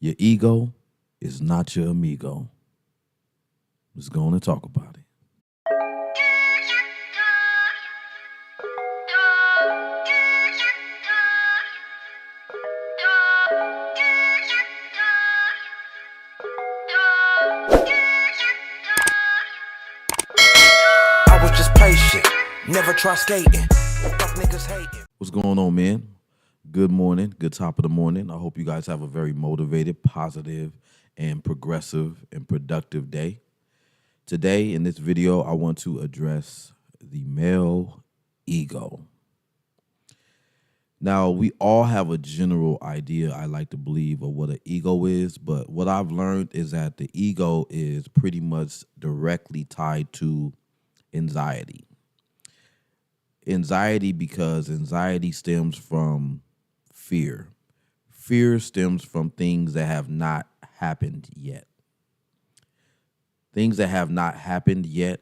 Your ego is not your amigo. Let's go on and talk about it. I was just patient, never try skating. Fuck niggas hating. What's going on, man? Good morning, good top of the morning. I hope you guys have a very motivated, positive, and progressive and productive day. Today, in this video, I want to address the male ego. Now, we all have a general idea, I like to believe, of what an ego is, but what I've learned is that the ego is pretty much directly tied to anxiety. Anxiety because anxiety stems from fear. Fear stems from things that have not happened yet. Things that have not happened yet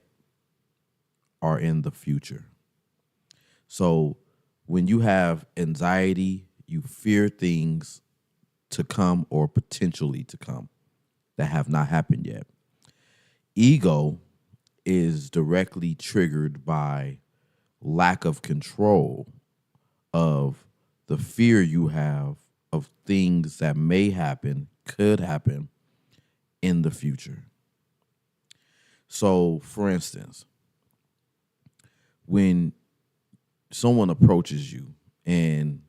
are in the future. So when you have anxiety, you fear things to come or potentially to come that have not happened yet. Ego is directly triggered by lack of control of the fear you have of things that may happen, could happen in the future. So, for instance, when someone approaches you and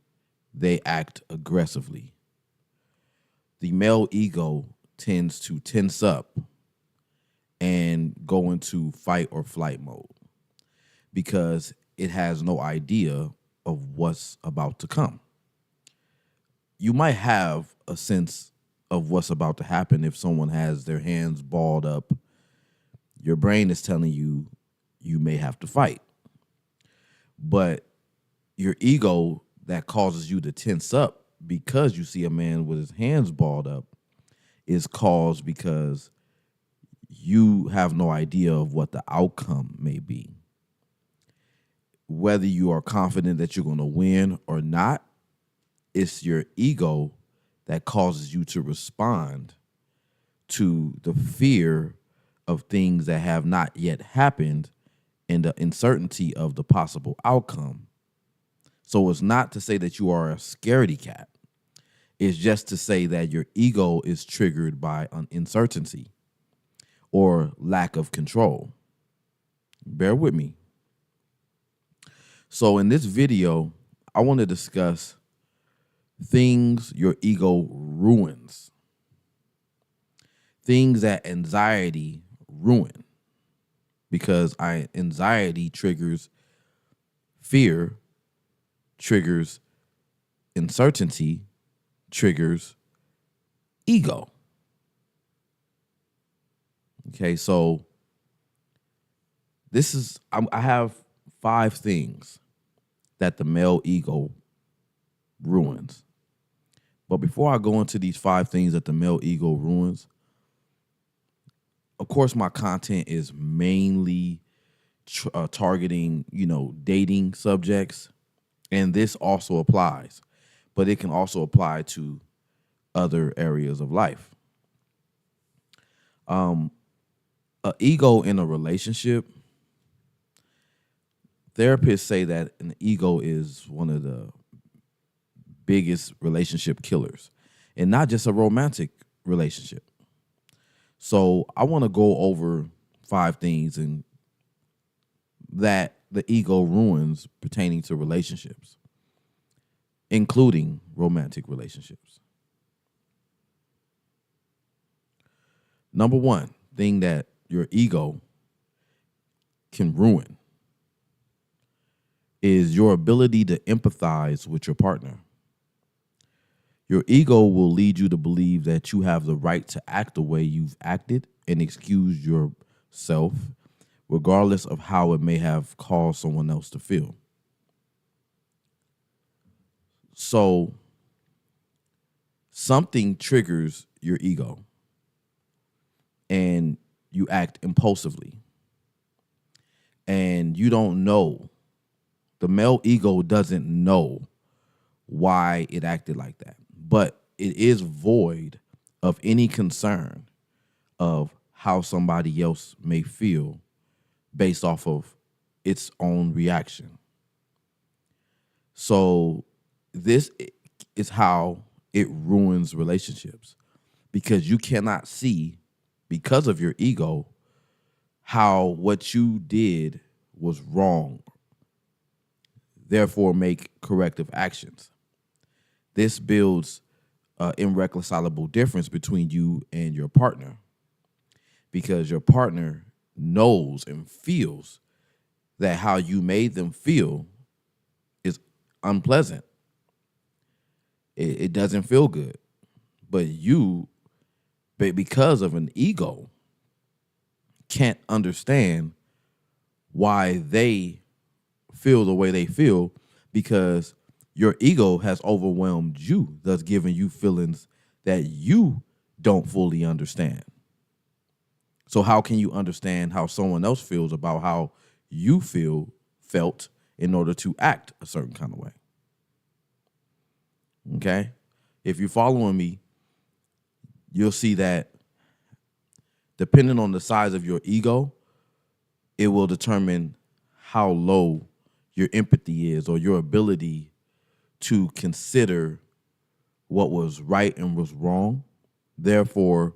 they act aggressively, the male ego tends to tense up and go into fight or flight mode because it has no idea of what's about to come. You might have a sense of what's about to happen if someone has their hands balled up. Your brain is telling you you may have to fight. But your ego that causes you to tense up because you see a man with his hands balled up is caused because you have no idea of what the outcome may be. Whether you are confident that you're going to win or not, it's your ego that causes you to respond to the fear of things that have not yet happened and the uncertainty of the possible outcome. So it's not to say that you are a scaredy cat. It's just to say that your ego is triggered by an uncertainty or lack of control. Bear with me. So in this video, I want to discuss things your ego ruins. Things that anxiety ruin. Because anxiety triggers fear, triggers uncertainty, triggers ego. Okay, so I have 5 things that the male ego ruins. But before I go into these 5 things that the male ego ruins, of course, my content is mainly targeting, dating subjects, and this also applies, but it can also apply to other areas of life. An ego in a relationship, therapists say that an ego is one of the biggest relationship killers, and not just a romantic relationship. So I want to go over 5 things and that the ego ruins pertaining to relationships, including romantic relationships. Number 1 thing that your ego can ruin is your ability to empathize with your partner. Your ego will lead you to believe that you have the right to act the way you've acted and excuse yourself, regardless of how it may have caused someone else to feel. So, something triggers your ego and you act impulsively. And you don't know. The male ego doesn't know why it acted like that. But it is void of any concern of how somebody else may feel based off of its own reaction. So this is how it ruins relationships, because you cannot see, because of your ego, how what you did was wrong, therefore make corrective actions. This builds an irreconcilable difference between you and your partner, because your partner knows and feels that how you made them feel is unpleasant. It doesn't feel good. But you, because of an ego, can't understand why they feel the way they feel, because your ego has overwhelmed you, thus giving you feelings that you don't fully understand. So how can you understand how someone else feels about how you felt in order to act a certain kind of way? Okay? If you're following me, you'll see that depending on the size of your ego, it will determine how low your empathy is, or your ability to consider what was right and was wrong. Therefore,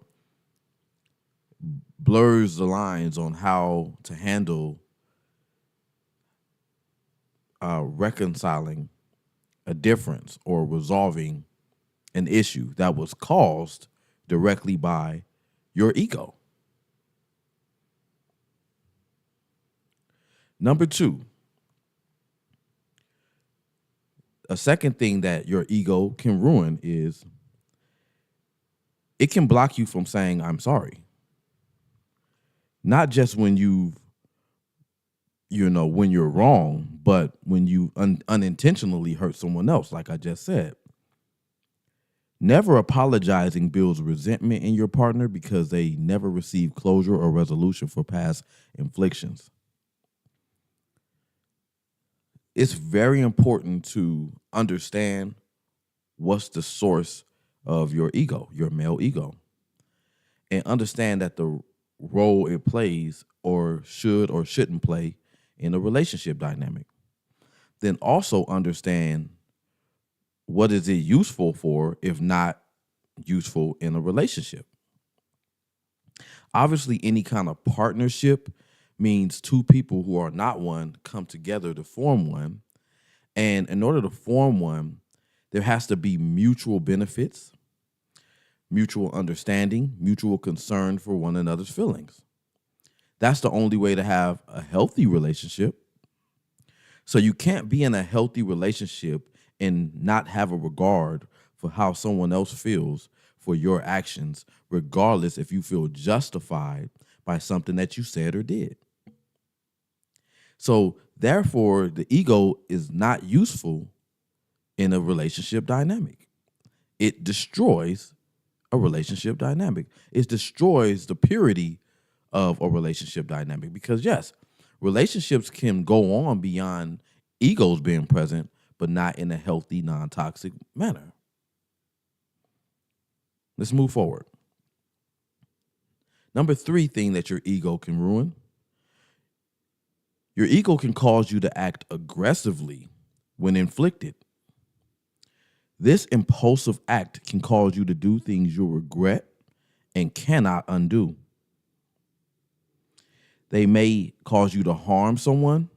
blurs the lines on how to handle reconciling a difference or resolving an issue that was caused directly by your ego. Number two, a second thing that your ego can ruin is it can block you from saying, I'm sorry. Not just when when you're wrong, but when you unintentionally hurt someone else, like I just said. Never apologizing builds resentment in your partner because they never receive closure or resolution for past inflictions. It's very important to understand what's the source of your ego, your male ego, and understand that the role it plays or shouldn't play in a relationship dynamic. Then also understand, what is it useful for if not useful in a relationship? Obviously, any kind of partnership means two people who are not one come together to form one. And in order to form one, there has to be mutual benefits, mutual understanding, mutual concern for one another's feelings. That's the only way to have a healthy relationship. So you can't be in a healthy relationship and not have a regard for how someone else feels for your actions, regardless if you feel justified by something that you said or did. So therefore, the ego is not useful in a relationship dynamic. It destroys a relationship dynamic. It destroys the purity of a relationship dynamic, because yes, relationships can go on beyond egos being present, but not in a healthy, non-toxic manner. Let's move forward. Number three thing that your ego can ruin. Your ego can cause you to act aggressively when inflicted. This impulsive act can cause you to do things you'll regret and cannot undo. They may cause you to harm someone,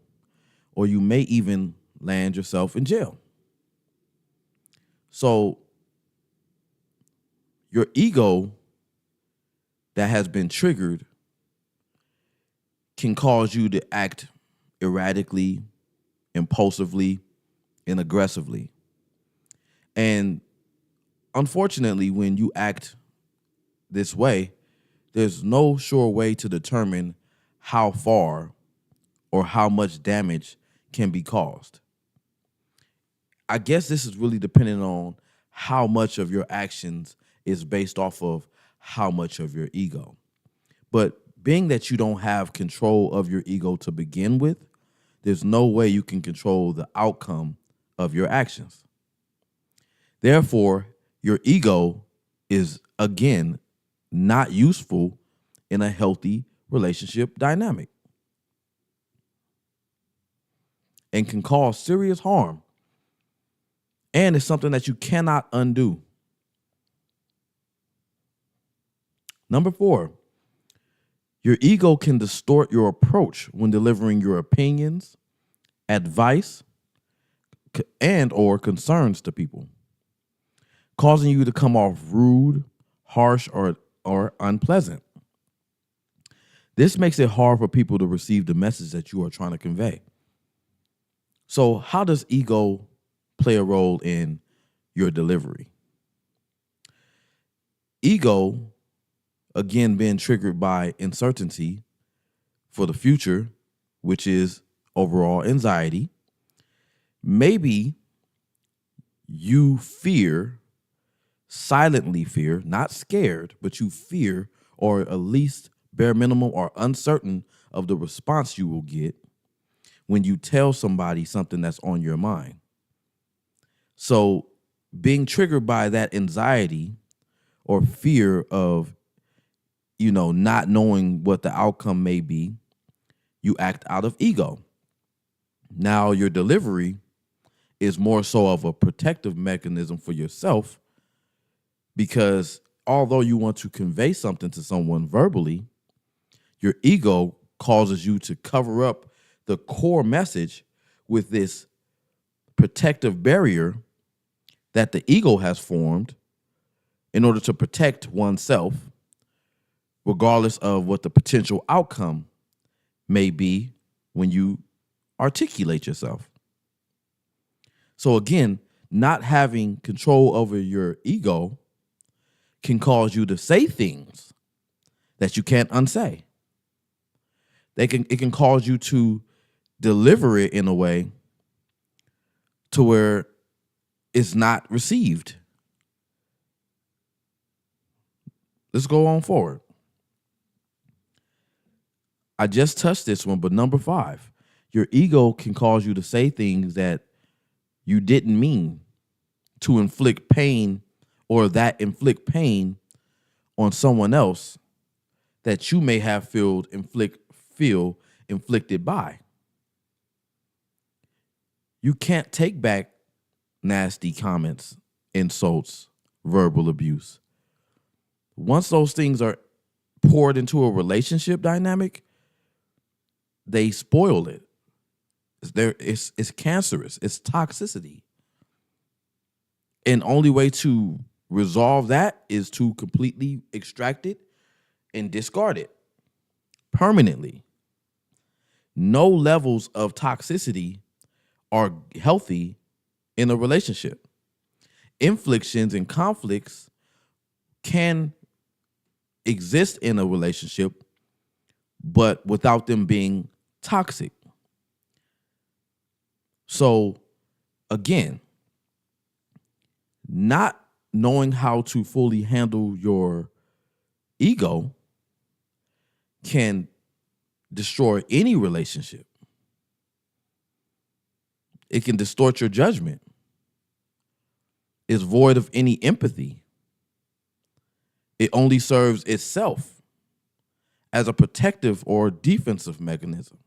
or you may even land yourself in jail. So your ego that has been triggered can cause you to act erratically, impulsively, and aggressively. And unfortunately, when you act this way, there's no sure way to determine how far or how much damage can be caused. I guess this is really dependent on how much of your actions is based off of how much of your ego. But being that you don't have control of your ego to begin with, there's no way you can control the outcome of your actions. Therefore, your ego is again, not useful in a healthy relationship dynamic and can cause serious harm. And it's something that you cannot undo. Number 4, your ego can distort your approach when delivering your opinions, advice, and or concerns to people, causing you to come off rude, harsh, or unpleasant. This makes it hard for people to receive the message that you are trying to convey. So how does ego play a role in your delivery? Ego, again, being triggered by uncertainty for the future, which is overall anxiety. Maybe you silently fear, not scared, but you fear, or at least bare minimum or uncertain of the response you will get when you tell somebody something that's on your mind. So being triggered by that anxiety or fear of, not knowing what the outcome may be, you act out of ego. Now your delivery is more so of a protective mechanism for yourself, because although you want to convey something to someone verbally, your ego causes you to cover up the core message with this protective barrier that the ego has formed in order to protect oneself, regardless of what the potential outcome may be when you articulate yourself. So again, not having control over your ego can cause you to say things that you can't unsay. It can cause you to deliver it in a way to where it's not received. Let's go on forward. I just touched this one, but number 5, your ego can cause you to say things that you didn't mean to inflict pain, or that inflict pain on someone else that you may have feel inflicted by. You can't take back nasty comments, insults, verbal abuse. Once those things are poured into a relationship dynamic, they spoil it. It's cancerous. It's toxicity. And only way to resolve that is to completely extract it and discard it permanently. No levels of toxicity are healthy in a relationship. Inflictions and conflicts can exist in a relationship, but without them being toxic. So again, not knowing how to fully handle your ego can destroy any relationship. It can distort your judgment. It's void of any empathy. It only serves itself as a protective or defensive mechanism.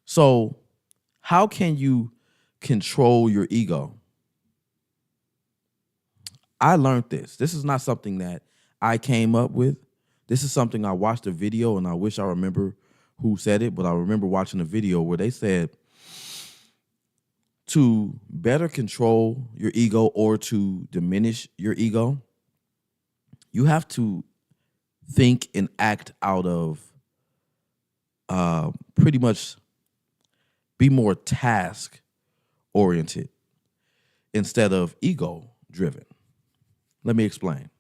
So, how can you control your ego? I learned this. This is not something that I came up with. This is something I watched a video, and I wish I remember who said it, but I remember watching a video where they said to better control your ego or to diminish your ego, you have to think and act out of pretty much be more task oriented instead of ego driven. Let me explain.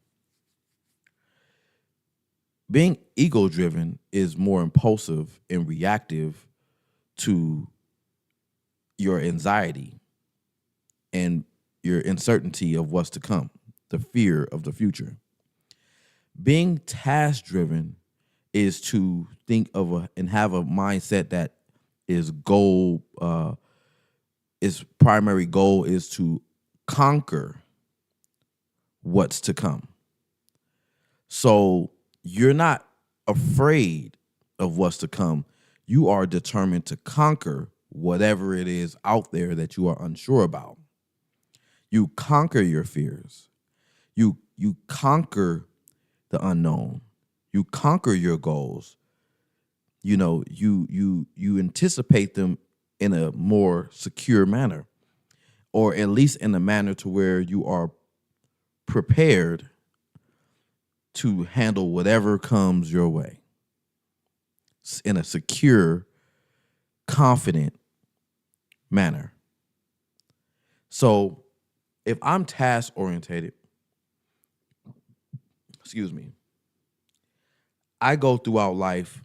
Being ego driven is more impulsive and reactive to your anxiety and your uncertainty of what's to come, the fear of the future. Being task driven is to think of and have a mindset that is its primary goal is to conquer what's to come. So you're not afraid of what's to come. You are determined to conquer whatever it is out there that you are unsure about. You conquer your fears. You conquer the unknown. You conquer your goals. You anticipate them in a more secure manner, or at least in a manner to where you are prepared to handle whatever comes your way in a secure, confident manner. So if I'm task orientated, I go throughout life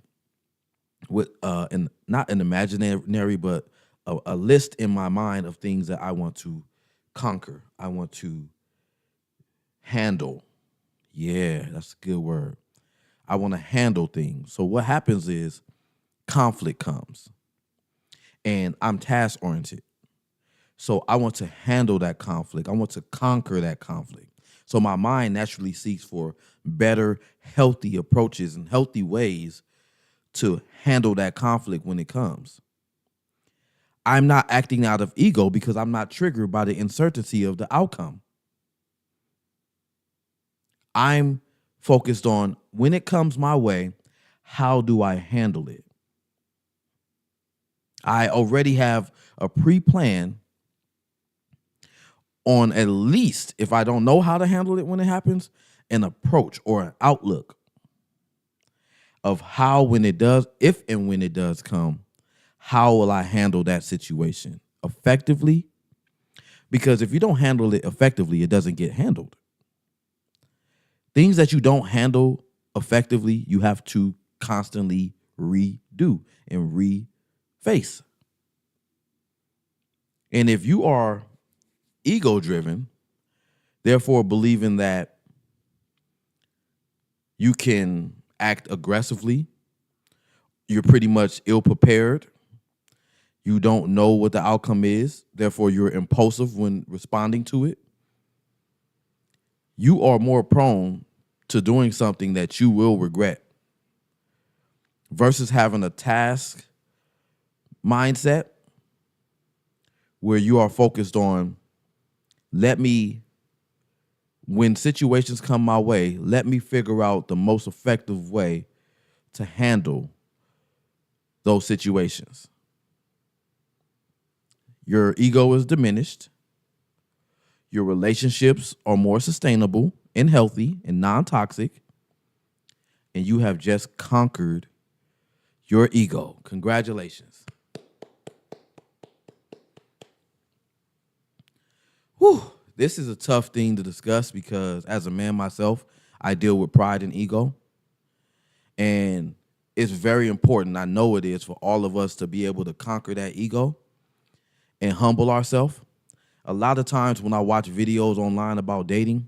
with not an imaginary, but a list in my mind of things that I want to conquer. I want to handle. Yeah, that's a good word. I want to handle things. So what happens is conflict comes, and I'm task oriented. So I want to handle that conflict. I want to conquer that conflict. So my mind naturally seeks for better, healthy approaches and healthy ways to handle that conflict when it comes. I'm not acting out of ego because I'm not triggered by the uncertainty of the outcome. I'm focused on when it comes my way, how do I handle it? I already have a pre-plan on, at least if I don't know how to handle it when it happens, an approach or an outlook of how, when it does, if and when it does come, how will I handle that situation effectively? Because if you don't handle it effectively, it doesn't get handled. Things that you don't handle effectively, you have to constantly redo and reface. And if you are ego-driven, therefore believing that you can act aggressively, you're pretty much ill-prepared, you don't know what the outcome is, therefore you're impulsive when responding to it, you are more prone to doing something that you will regret versus having a task mindset where you are focused on, when situations come my way, let me figure out the most effective way to handle those situations. Your ego is diminished. Your relationships are more sustainable and healthy and non-toxic. And you have just conquered your ego. Congratulations. Whew. This is a tough thing to discuss because as a man myself, I deal with pride and ego. And it's very important, I know it is, for all of us to be able to conquer that ego and humble ourselves. A lot of times when I watch videos online about dating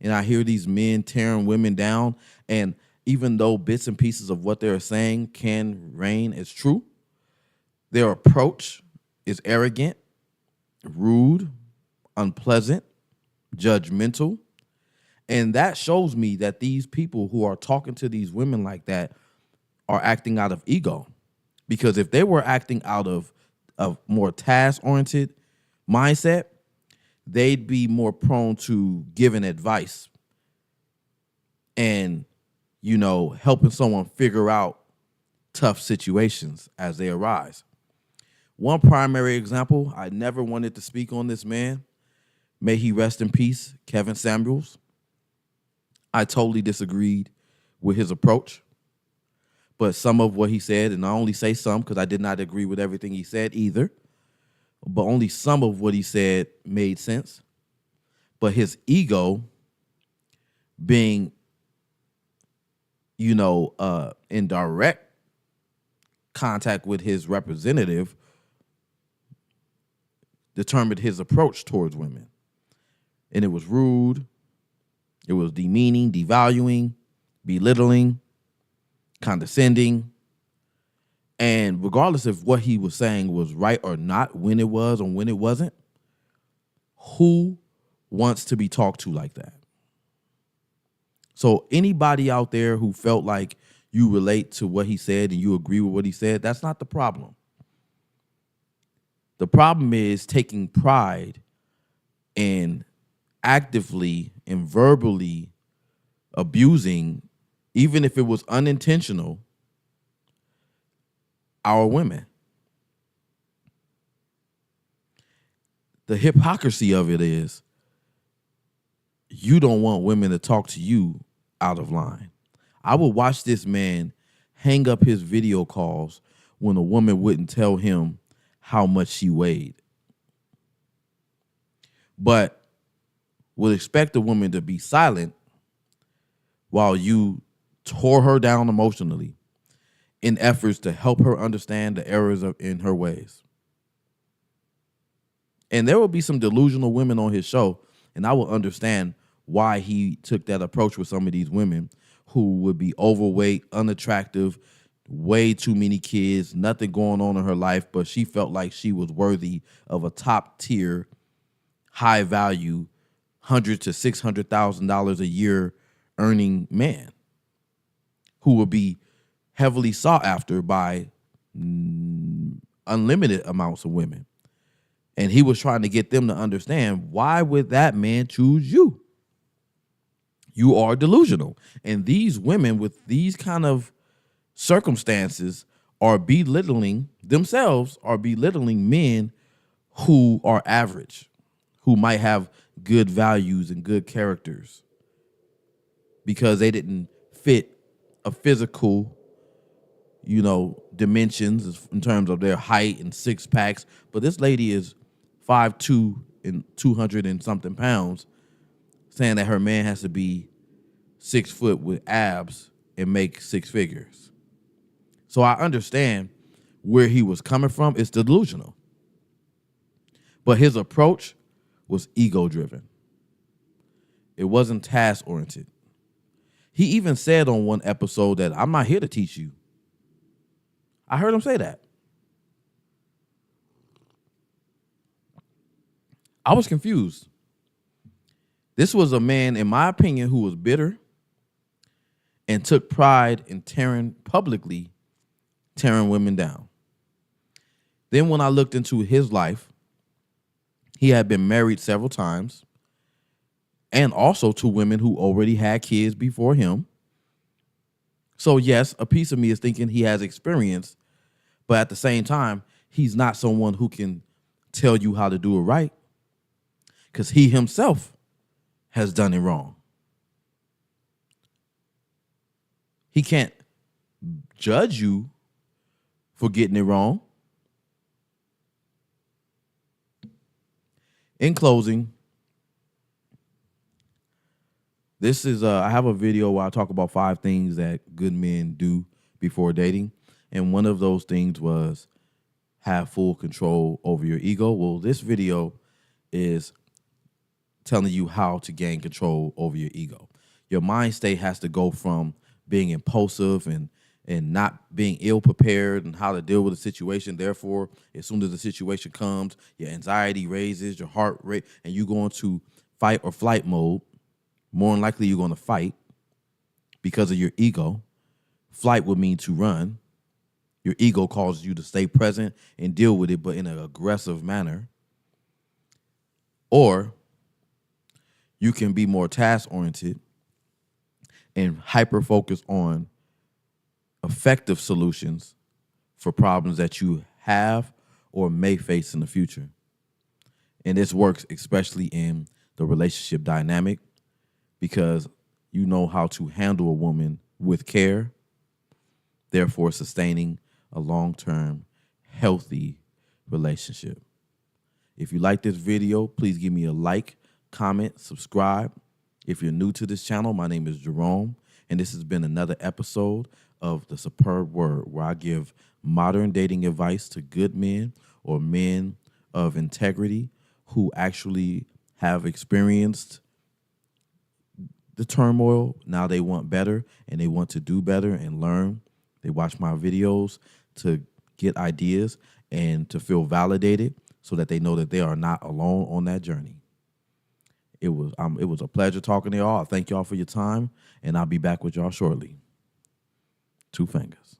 and I hear these men tearing women down, and even though bits and pieces of what they're saying can reign as true, their approach is arrogant, rude, unpleasant, judgmental. And that shows me that these people who are talking to these women like that are acting out of ego. Because if they were acting out of a more task-oriented mindset, they'd be more prone to giving advice and, helping someone figure out tough situations as they arise. One primary example, I never wanted to speak on this man. May he rest in peace, Kevin Samuels. I totally disagreed with his approach. But some of what he said, and I only say some because I did not agree with everything he said either, but only some of what he said made sense. But his ego being, in direct contact with his representative determined his approach towards women. And it was rude, it was demeaning, devaluing, belittling, condescending. And regardless of what he was saying was right or not, when it was or when it wasn't, who wants to be talked to like that? So anybody out there who felt like you relate to what he said and you agree with what he said, that's not the problem. The problem is taking pride in actively and verbally abusing, even if it was unintentional, our women. The hypocrisy of it is you don't want women to talk to you out of line. I would watch this man hang up his video calls when a woman wouldn't tell him how much she weighed, but would expect a woman to be silent while you tore her down emotionally in efforts to help her understand the errors in her ways. And there will be some delusional women on his show, and I will understand why he took that approach with some of these women who would be overweight, unattractive, way too many kids, nothing going on in her life, but she felt like she was worthy of a top tier, high value, $100,000 to $600,000 a year earning man who would be heavily sought after by unlimited amounts of women. And he was trying to get them to understand, why would that man choose you? You are delusional. And these women with these kind of circumstances are belittling themselves, are belittling men who are average, who might have good values and good characters because they didn't fit a physical, dimensions in terms of their height and six packs. But this lady is 5'2" and 200 and something pounds, saying that her man has to be 6 foot with abs and make six figures. So I understand where he was coming from. It's delusional. But his approach was ego-driven. It wasn't task-oriented. He even said on one episode that I'm not here to teach you. I heard him say that. I was confused. This was a man, in my opinion, who was bitter and took pride in publicly tearing women down. Then when I looked into his life, he had been married several times and also to women who already had kids before him. So yes, a piece of me is thinking he has experience, but at the same time, he's not someone who can tell you how to do it right because he himself has done it wrong. He can't judge you for getting it wrong. In closing, this is I have a video where I talk about 5 things that good men do before dating, and one of those things was have full control over your ego. Well, this video is telling you how to gain control over your ego. Your mind state has to go from being impulsive and not being ill prepared and how to deal with a situation. Therefore, as soon as the situation comes, your anxiety raises, your heart rate, and you go into fight or flight mode. More than likely, you're going to fight because of your ego. Flight would mean to run. Your ego causes you to stay present and deal with it, but in an aggressive manner. Or you can be more task-oriented and hyper-focused on effective solutions for problems that you have or may face in the future. And this works especially in the relationship dynamic because you know how to handle a woman with care, therefore sustaining a long-term, healthy relationship. If you like this video, please give me a like, comment, subscribe. If you're new to this channel, my name is Jerome, and this has been another episode of The Superb Word, where I give modern dating advice to good men or men of integrity who actually have experienced the turmoil. Now they want better, and they want to do better and learn. They watch my videos to get ideas and to feel validated so that they know that they are not alone on that journey. It was a pleasure talking to y'all. I thank y'all for your time, and I'll be back with y'all shortly. 2 fingers.